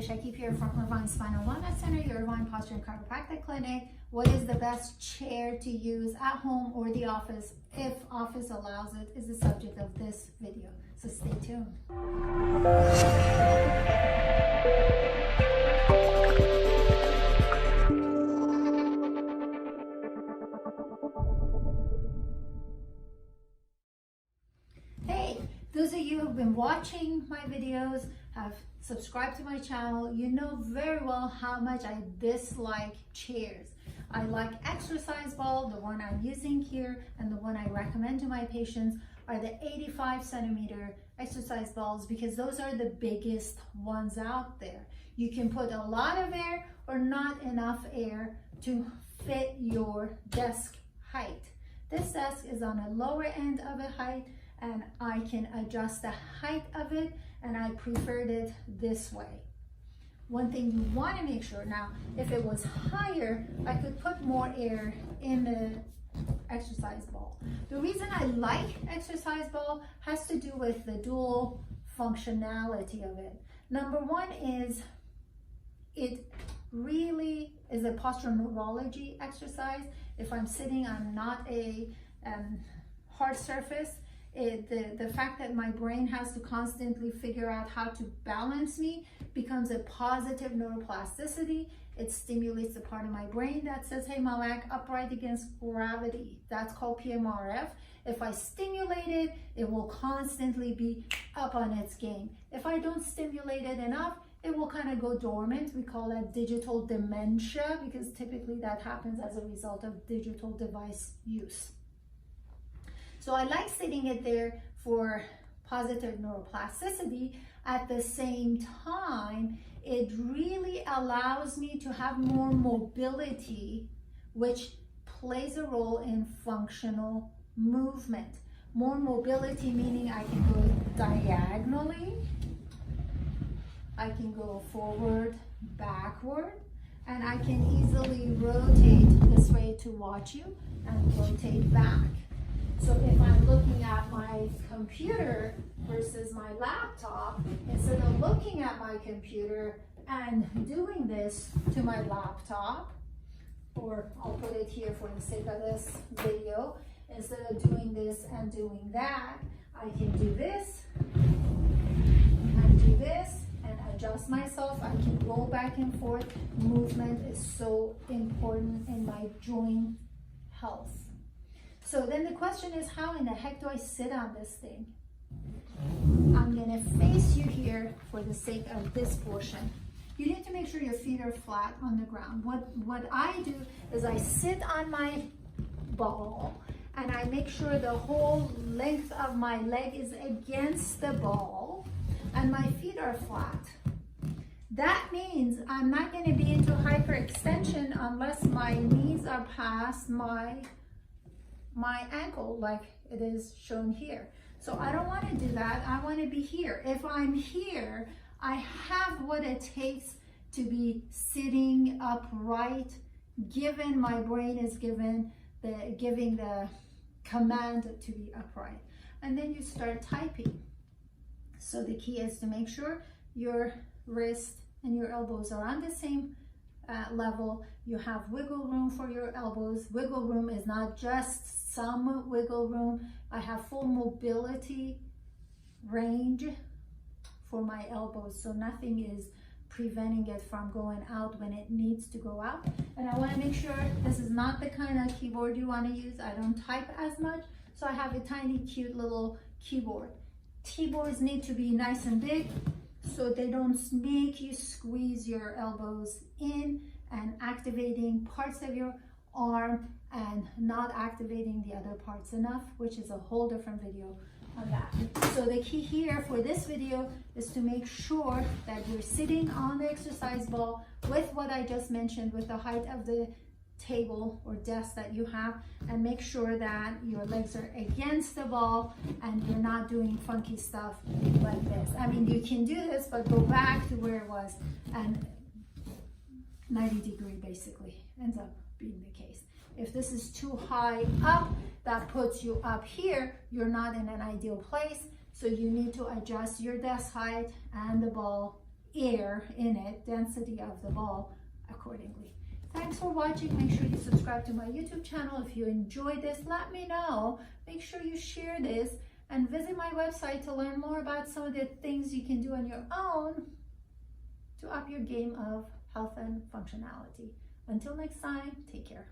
Shakib here from Irvine Spinal Wellness Center, your Irvine Posture and Chiropractic Clinic. What is the best chair to use at home or the office, if office allows it, is the subject of this video. So stay tuned. Hey, those of you who've been watching my videos, have subscribed to my channel, you know very well how much I dislike chairs. I like exercise ball, the one I'm using here, and the one I recommend to my patients are the 85cm exercise balls, because those are the biggest ones out there. You can put a lot of air or not enough air to fit your desk height. This desk is on a lower end of a height, and I can adjust the height of it, and I preferred it this way. One thing you want to make sure, now if it was higher, I could put more air in the exercise ball. The reason I like exercise ball has to do with the dual functionality of it. Number one is it really is a postural neurology exercise. If I'm sitting on not a hard surface, the fact that my brain has to constantly figure out how to balance me becomes a positive neuroplasticity. It stimulates the part of my brain that says, hey Malak, upright against gravity. That's called PMRF. If I stimulate it, it will constantly be up on its game. If I don't stimulate it enough, it will kind of go dormant. We call that digital dementia, because typically that happens as a result of digital device use. So I like sitting it there for positive neuroplasticity. At the same time, it really allows me to have more mobility, which plays a role in functional movement. More mobility meaning I can go diagonally, I can go forward, backward, and I can easily rotate this way to watch you and rotate back. So if I'm looking at my computer versus my laptop, instead of looking at my computer and doing this to my laptop, or I'll put it here for the sake of this video, instead of doing this and doing that, I can do this and do this and adjust myself. I can go back and forth. Movement is so important in my joint health. So then the question is, how in the heck do I sit on this thing? I'm gonna face you here for the sake of this portion. You need to make sure your feet are flat on the ground. What I do is I sit on my ball and I make sure the whole length of my leg is against the ball and my feet are flat. That means I'm not gonna be into hyperextension unless my knees are past my ankle, like it is shown here. So I don't want to do that. I want to be here. If I'm here, I have what it takes to be sitting upright, given my brain is giving the command to be upright. And then you start typing. So the key is to make sure your wrist and your elbows are on the same level. You have wiggle room for your elbows. Wiggle room is not just some wiggle room. I have full mobility range for my elbows, so nothing is preventing it from going out when it needs to go out. And I want to make sure this is not the kind of keyboard you want to use. I don't type as much, so I have a tiny cute little keyboard. Keyboards need to be nice and big so they don't make you squeeze your elbows in and activating parts of your arm and not activating the other parts enough, which is a whole different video on that. So the key here for this video is to make sure that you're sitting on the exercise ball with what I just mentioned, with the height of the table or desk that you have, and make sure that your legs are against the ball and you're not doing funky stuff like this. I mean, you can do this, but go back to where it was, and 90-degree basically ends up being the case. If this is too high up, that puts you up here, you're not in an ideal place. So you need to adjust your desk height and the ball air in it, density of the ball accordingly. Thanks for watching. Make sure you subscribe to my YouTube channel. If you enjoyed this, let me know. Make sure you share this and visit my website to learn more about some of the things you can do on your own to up your game of health and functionality. Until next time, take care.